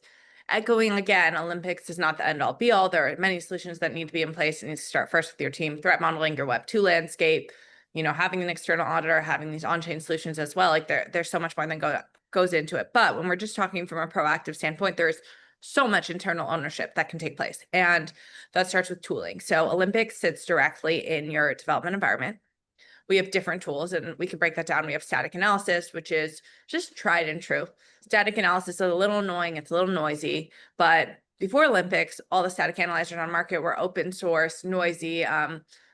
echoing again, Olympix is not the end all be all. There are many solutions that need to be in place. You need to start first with your team, threat modeling, your Web2 landscape, having an external auditor, having these on-chain solutions as well. Like there's so much more than goes into it. But when we're just talking from a proactive standpoint, there's so much internal ownership that can take place. And that starts with tooling. So Olympix sits directly in your development environment. We have different tools, and we can break that down. We have static analysis, which is just tried and true. Static analysis is a little annoying, it's a little noisy, but before Olympix, all the static analyzers on market were open source, noisy,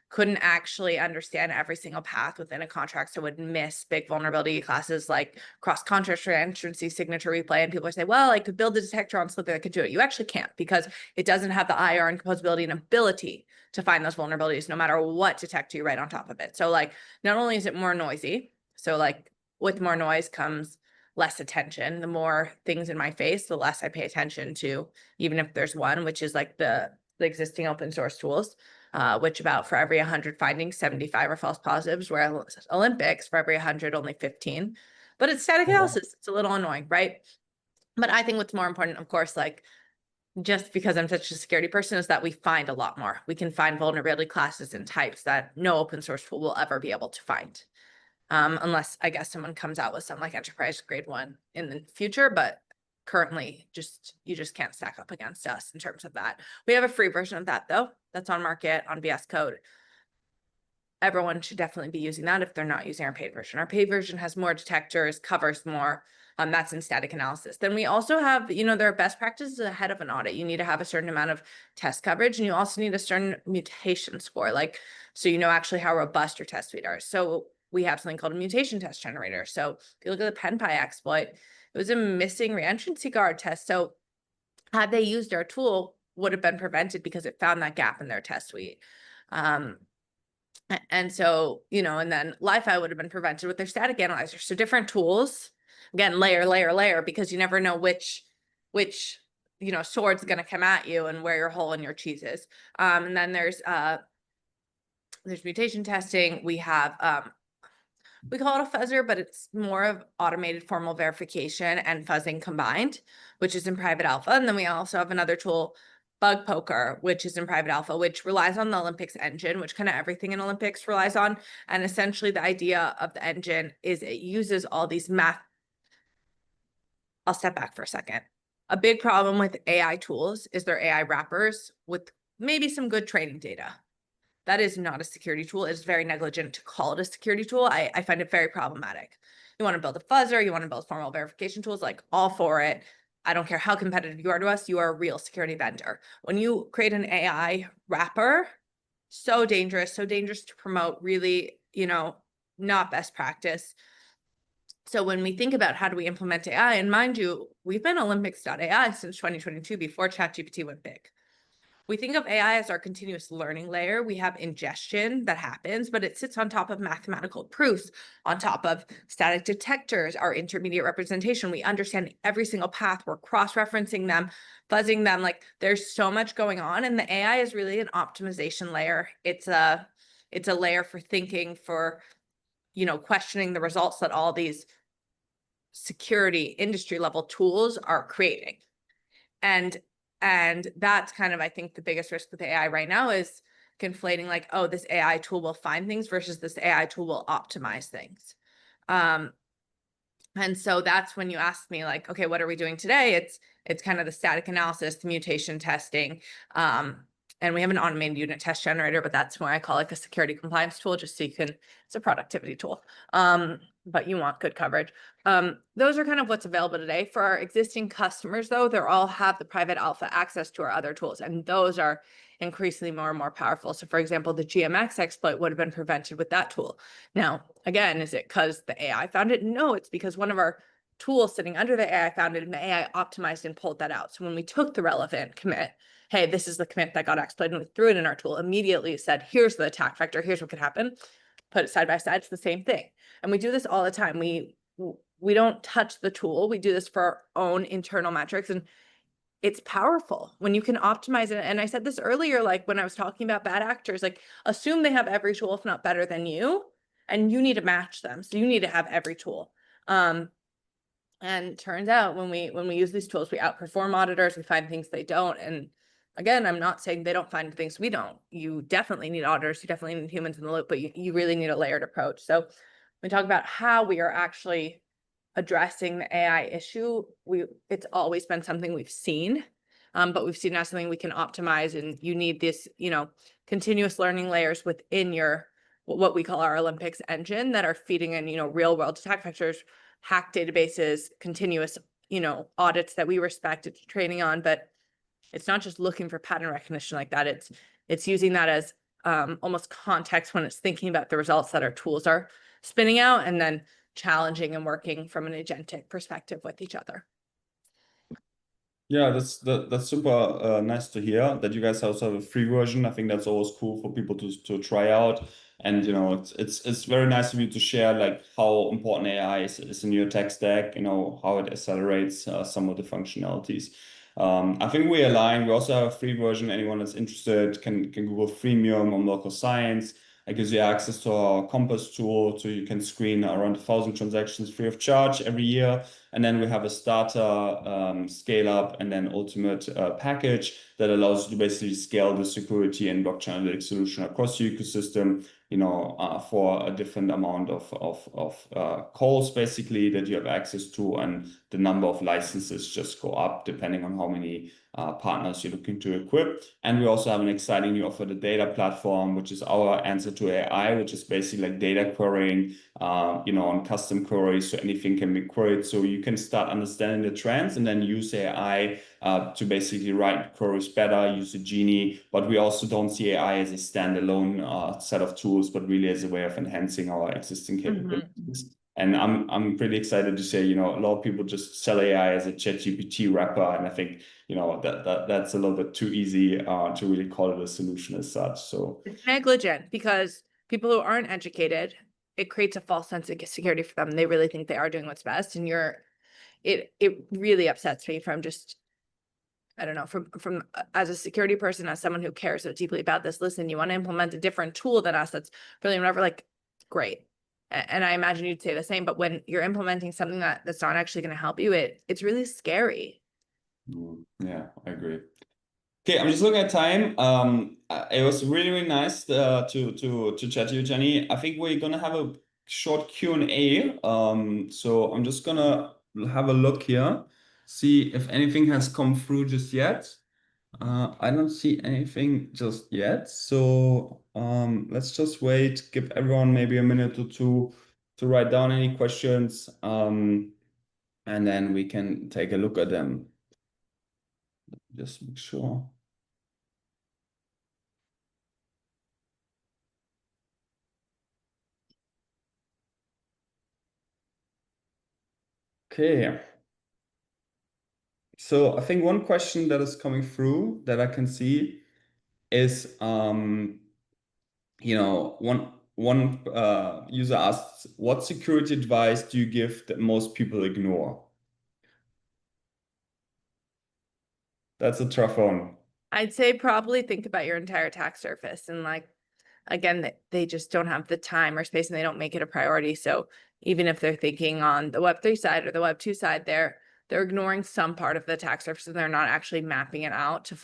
couldn't actually understand every single path within a contract, so would miss big vulnerability classes like cross-contract transparency, signature replay, and people say, well, I could build a detector on Slippery that could do it. You actually can't, because it doesn't have the IR and composability and ability to find those vulnerabilities, no matter what detector you write on top of it. So like, not only is it more noisy, so like with more noise comes less attention. The more things in my face, the less I pay attention to, even if there's one, which is like the existing open source tools, which about for every 100 findings, 75 are false positives, where Olympix, for every 100, only 15. But it's static analysis. It's a little annoying, right? But I think what's more important, of course, like just because I'm such a security person, is that we find a lot more. We can find vulnerability classes and types that no open source tool will ever be able to find. Unless I guess someone comes out with some like enterprise grade one in the future, but currently you just can't stack up against us in terms of that. We have a free version of that though, that's on market on VS Code. Everyone should definitely be using that if they're not using our paid version. Our paid version has more detectors, covers more. That's in static analysis. Then we also have, there are best practices ahead of an audit. You need to have a certain amount of test coverage, and you also need a certain mutation score, like, so actually how robust your test suite are. So we have something called a mutation test generator. So if you look at the PenPy exploit, it was a missing reentrancy guard test. So had they used our tool, would have been prevented because it found that gap in their test suite. And so, and then Li-Fi would have been prevented with their static analyzer. So different tools, again, layer, because you never know which sword's going to come at you and where your hole in your cheese is. And then there's mutation testing. We have, we call it a fuzzer, but it's more of automated formal verification and fuzzing combined, which is in private alpha. And then we also have another tool, Bug Poker, which is in private alpha, which relies on the Olympix engine, which kind of everything in Olympix relies on. And essentially the idea of the engine is it uses all these math. I'll step back for a second. A big problem with AI tools is they're AI wrappers with maybe some good training data. That is not a security tool. It's very negligent to call it a security tool. I find it very problematic. You want to build a fuzzer, you want to build formal verification tools, like all for it. I don't care how competitive you are to us, you are a real security vendor. When you create an AI wrapper, so dangerous to promote, really, not best practice. So when we think about how do we implement AI, and mind you, we've been Olympix.ai since 2022 before ChatGPT went big. We think of AI as our continuous learning layer. We have ingestion that happens, but it sits on top of mathematical proofs, on top of static detectors, our intermediate representation. We understand every single path. We're cross-referencing them, fuzzing them. Like, there's so much going on, and the AI is really an optimization layer. It's a layer for thinking, for questioning the results that all these security industry level tools are creating. And that's kind of, I think, the biggest risk with AI right now is conflating, like, oh, this AI tool will find things versus this AI tool will optimize things. And so that's when you ask me, like, okay, what are we doing today? It's kind of the static analysis, the mutation testing. And we have an automated unit test generator, but that's why I call it a security compliance tool, just so you can, it's a productivity tool. But you want good coverage. Those are kind of what's available today. For our existing customers, though, they all have the private alpha access to our other tools, and those are increasingly more and more powerful. So for example, the GMX exploit would have been prevented with that tool. Now, again, is it because the AI found it? No, it's because one of our tools sitting under the AI found it, and the AI optimized and pulled that out. So when we took the relevant commit, hey, this is the commit that got exploited, and we threw it in our tool, immediately said, here's the attack vector, here's what could happen. Put it side by side, it's the same thing. And we do this all the time. We don't touch the tool. We do this for our own internal metrics, and it's powerful when you can optimize it. And I said this earlier, like when I was talking about bad actors, like assume they have every tool, if not better than you, and you need to match them. So you need to have every tool. And turns out when we use these tools, we outperform auditors, we find things they don't. And again, I'm not saying they don't find things we don't. You definitely need auditors, you definitely need humans in the loop, but you really need a layered approach. So we talk about how we are actually addressing the AI issue. It's always been something we've seen, but we've seen it as something we can optimize, and you need this, continuous learning layers within your, what we call our Olympix engine, that are feeding in, real world attack vectors, hack databases, continuous, audits that we respect, it's training on, but it's not just looking for pattern recognition like that. It's using that as almost context when it's thinking about the results that our tools are spinning out, and then challenging and working from an agentic perspective with each other. Yeah, that's super nice to hear that you guys also have a free version. I think that's always cool for people to try out. And it's very nice of you to share like how important AI is in your tech stack, how it accelerates some of the functionalities. I think we align. We also have a free version. Anyone that's interested can Google freemium on Merkle Science. It gives you access to our Compass tool, so you can screen around 1,000 transactions free of charge every year. And then we have a starter, scale up, and then ultimate package that allows you to basically scale the security and blockchain analytics solution across your ecosystem, for a different amount of calls basically that you have access to, and the number of licenses just go up depending on how many partners you're looking to equip. And we also have an exciting new offer, the data platform, which is our answer to AI, which is basically like data querying, on custom queries. So anything can be queried. So you can start understanding the trends and then use AI to basically write queries better, use a genie. But we also don't see AI as a standalone set of tools, but really as a way of enhancing our existing capabilities. And I'm pretty excited to say, a lot of people just sell AI as a ChatGPT wrapper, and I think that's a little bit too easy to really call it a solution as such. So it's negligent, because people who aren't educated, it creates a false sense of security for them. They really think they are doing what's best, and it really upsets me from just, I don't know, from as a security person, as someone who cares so deeply about this. Listen, you want to implement a different tool than us, that's really whatever, like, great. And I imagine you'd say the same, but when you're implementing something that's not actually going to help you, it's really scary. Yeah, I agree. Okay, I'm just looking at time. It was really, really nice to chat to you, Jenny. I think we're gonna have a short Q&A. So I'm just gonna have a look here, see if anything has come through just yet. I don't see anything just yet. So let's just wait, give everyone maybe a minute or two to write down any questions, and then we can take a look at them. Just make sure. Okay. So I think one question that is coming through that I can see is, one user asks, what security advice do you give that most people ignore? That's a tough one. I'd say probably think about your entire attack surface and again, they just don't have the time or space and they don't make it a priority. So even if they're thinking on the Web3 side or the Web2 side, they're ignoring some part of the attack surface and they're not actually mapping it out to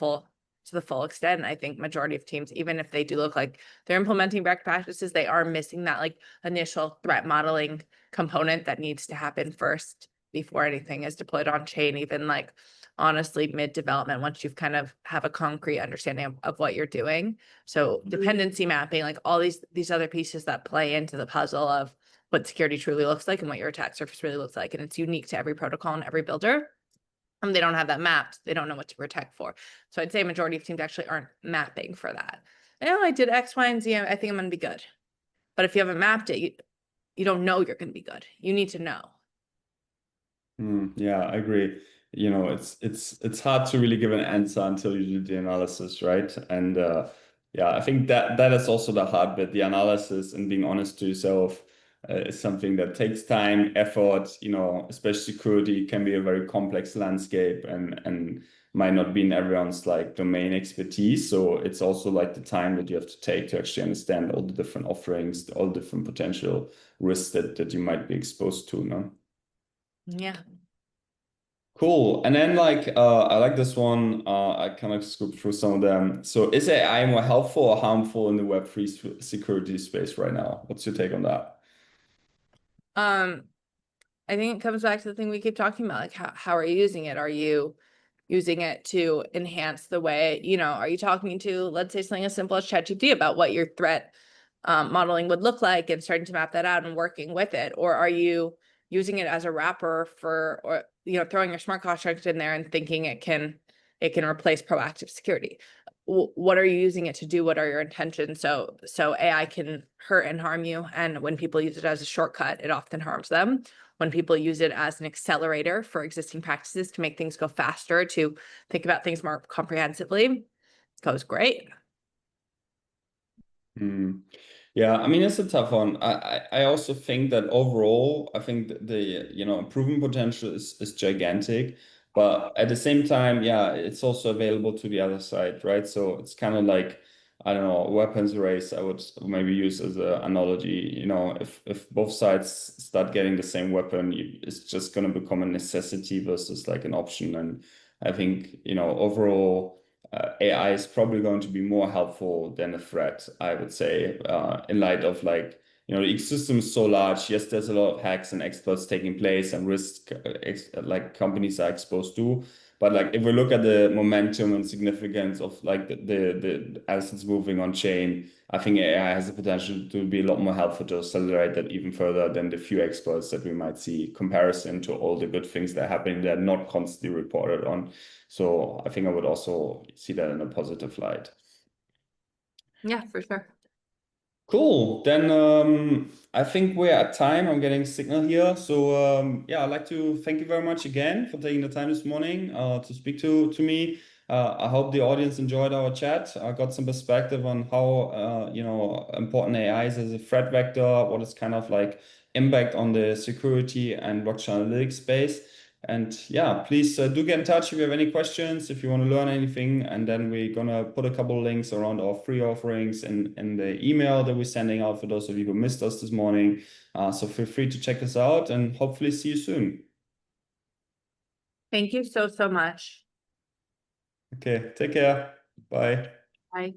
the full extent. I think majority of teams, even if they do look like they're implementing best practices, they are missing that initial threat modeling component that needs to happen first before anything is deployed on chain, even honestly mid development, once you've kind of have a concrete understanding of what you're doing. So dependency mapping, all these other pieces that play into the puzzle of what security truly looks like and what your attack surface really looks like. And it's unique to every protocol and every builder. And they don't have that mapped. They don't know what to protect for. So I'd say a majority of teams actually aren't mapping for that. I did X, Y, and Z. I think I'm going to be good. But if you haven't mapped it, you don't know you're going to be good. You need to know. Yeah, I agree. It's hard to really give an answer until you do the analysis, right? And yeah, I think that is also the hard bit. The analysis and being honest to yourself is something that takes time, effort. Especially security can be a very complex landscape and might not be in everyone's domain expertise. So it's also the time that you have to take to actually understand all the different offerings, all the different potential risks that you might be exposed to, no? Yeah. Cool. And then I like this one. I kind of scoop through some of them. So is AI more helpful or harmful in the Web3 security space right now? What's your take on that? I think it comes back to the thing we keep talking about, how are you using it? Are you using it to enhance the way, are you talking to, let's say, something as simple as ChatGPT about what your threat modeling would look like and starting to map that out and working with it? Or are you using it as a wrapper or throwing your smart contract in there and thinking it can replace proactive security? What are you using it to do? What are your intentions? So AI can hurt and harm you. And when people use it as a shortcut, it often harms them. When people use it as an accelerator for existing practices to make things go faster, to think about things more comprehensively, it goes great. Yeah, I mean, it's a tough one. I also think that overall, I think that the improvement potential is gigantic, but at the same time, yeah, it's also available to the other side, right? So it's kind of like, I don't know, a weapons race. I would maybe use as an analogy. If both sides start getting the same weapon, it's just going to become a necessity versus an option. And I think overall. AI is probably going to be more helpful than a threat, I would say, in light of the ecosystem is so large. Yes, there's a lot of hacks and exploits taking place and risk companies are exposed to. But if we look at the momentum and significance of the assets moving on chain, I think AI has the potential to be a lot more helpful to accelerate that even further than the few exploits that we might see comparison to all the good things that are happening that are not constantly reported on. So I think I would also see that in a positive light. Yeah, for sure. Cool. Then I think we're at time. I'm getting signal here. So yeah, I'd like to thank you very much again for taking the time this morning to speak to me. I hope the audience enjoyed our chat. I got some perspective on how important AI is as a threat vector, what is kind of impact on the security and blockchain analytics space. And yeah, please do get in touch if you have any questions, if you want to learn anything. And then we're going to put a couple of links around our free offerings in the email that we're sending out for those of you who missed us this morning. So feel free to check us out and hopefully see you soon. Thank you so much. Okay, take care. Bye. Bye.